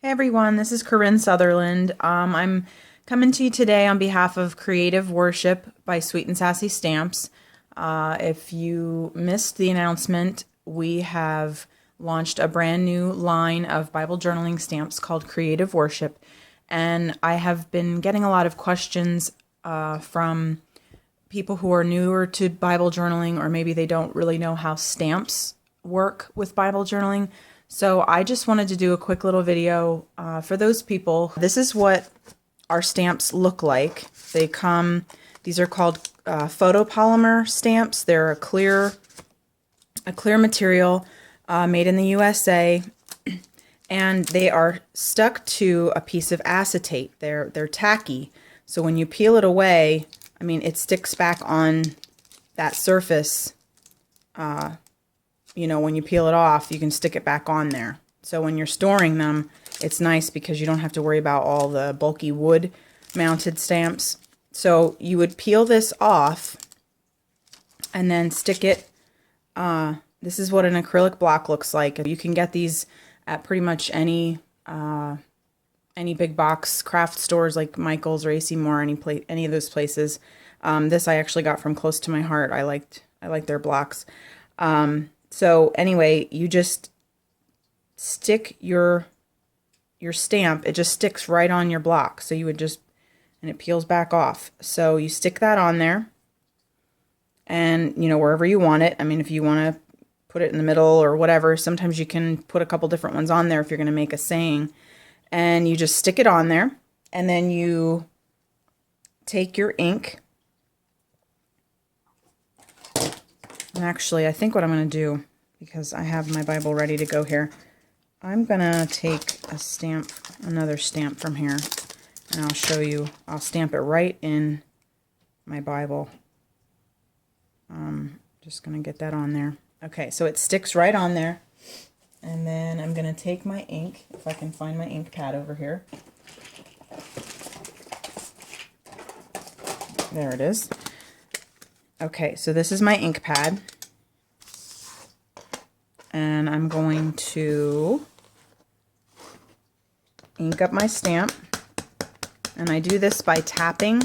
Hey everyone, this is Corinne Sutherland. I'm coming to you today on behalf of Creative Worship by Sweet and Sassy Stamps. If you missed the announcement, we have launched a brand new line of Bible journaling stamps called Creative Worship. And I have been getting a lot of questions from people who are newer to Bible journaling, or maybe they don't really know how stamps work with Bible journaling. So I just wanted to do a quick little video for those people. This is what our stamps look like. These are called photopolymer stamps. They're a clear material made in the USA, and they are stuck to a piece of acetate. They're tacky, so when you peel it away, I mean, it sticks back on that surface. When you peel it off, you can stick it back on there. So when you're storing them, it's nice because you don't have to worry about all the bulky wood mounted stamps. So you would peel this off and then stick it. This is what an acrylic block looks like. You can get these at pretty much any big box craft stores like Michael's or AC Moore, any of those places. This I actually got from Close to My Heart. I liked their blocks. So anyway, you just stick your stamp. It just sticks right on your block. So you would and it peels back off. So you stick that on there, and wherever you want it. I mean, if you want to put it in the middle or whatever, sometimes you can put a couple different ones on there if you're going to make a saying. And you just stick it on there, and then you take your ink. And actually, I think what I'm going to do, because I have my Bible ready to go here, I'm going to take another stamp from here, and I'll show you. I'll stamp it right in my Bible. Just going to get that on there. Okay, so it sticks right on there. And then I'm going to take my ink, if I can find my ink pad over here. There it is. Okay, so this is my ink pad. And I'm going to ink up my stamp. And I do this by tapping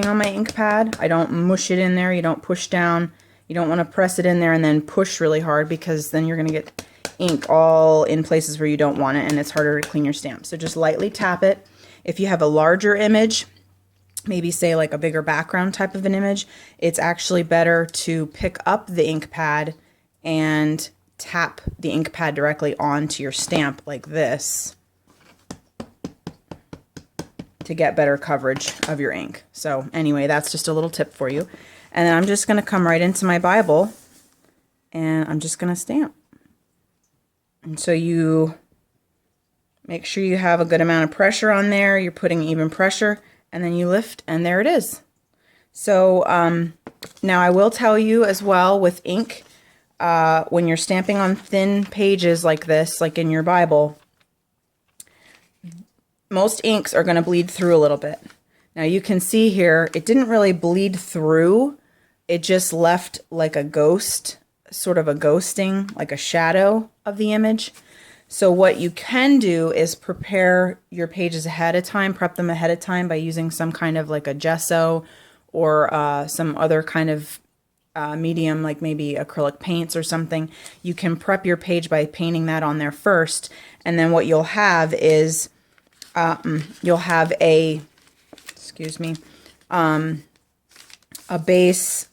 on my ink pad. I don't mush it in there. You don't push down. You don't want to press it in there and then push really hard, because then you're going to get ink all in places where you don't want it, and it's harder to clean your stamp. So just lightly tap it. If you have a larger image, maybe say like a bigger background type of an image, it's actually better to pick up the ink pad and tap the ink pad directly onto your stamp like this to get better coverage of your ink. So anyway, that's just a little tip for you. And then I'm just going to come right into my Bible, and I'm just going to stamp. And so you make sure you have a good amount of pressure on there. You're putting even pressure, and then you lift, and there it is. So now I will tell you as well, with ink, when you're stamping on thin pages like this, like in your Bible, most inks are going to bleed through a little bit. Now you can see here, it didn't really bleed through. It just left like a ghost, sort of a ghosting, like a shadow of the image. So what you can do is prepare your pages ahead of time, prep them ahead of time by using some kind of like a gesso or some other kind of medium, like maybe acrylic paints or something. You can prep your page by painting that on there first, and then what you'll have is you'll have a base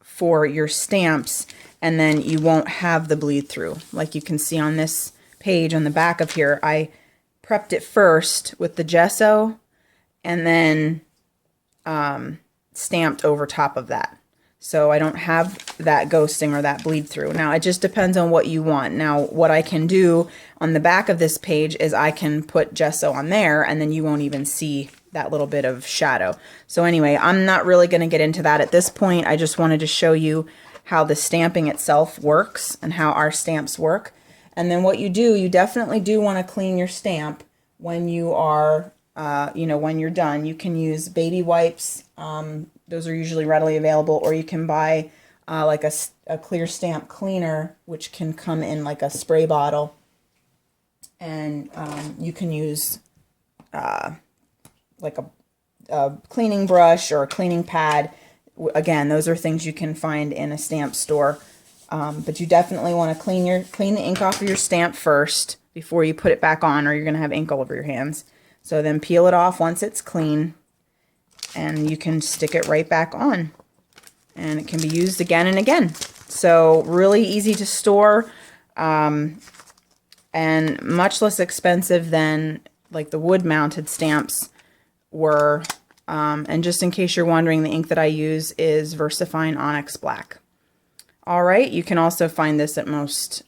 for your stamps, and then you won't have the bleed through. Like you can see on this page on the back of here, I prepped it first with the gesso and then stamped over top of that. So I don't have that ghosting or that bleed through. Now it just depends on what you want. Now what I can do on the back of this page is I can put gesso on there, and then you won't even see that little bit of shadow. So anyway, I'm not really going to get into that at this point. I just wanted to show you how the stamping itself works and how our stamps work. And then what you do, you definitely do want to clean your stamp when you are, when you're done. You can use baby wipes. Those are usually readily available, or you can buy like a clear stamp cleaner, which can come in like a spray bottle. And you can use like a cleaning brush or a cleaning pad. Again, those are things you can find in a stamp store. But you definitely want to clean the ink off of your stamp first before you put it back on, or you're going to have ink all over your hands. So then peel it off once it's clean, and you can stick it right back on. And it can be used again and again. So really easy to store, and much less expensive than like the wood-mounted stamps were. And just in case you're wondering, the ink that I use is VersaFine Onyx Black. All right, you can also find this at most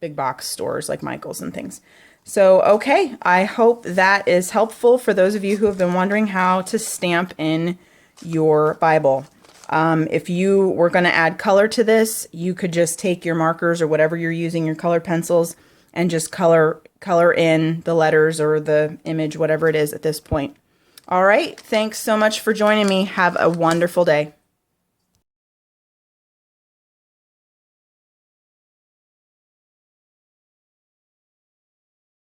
big box stores like Michael's and things. So, okay, I hope that is helpful for those of you who have been wondering how to stamp in your Bible. If you were going to add color to this, you could just take your markers or whatever you're using, your colored pencils, and just color in the letters or the image, whatever it is at this point. All right, thanks so much for joining me. Have a wonderful day.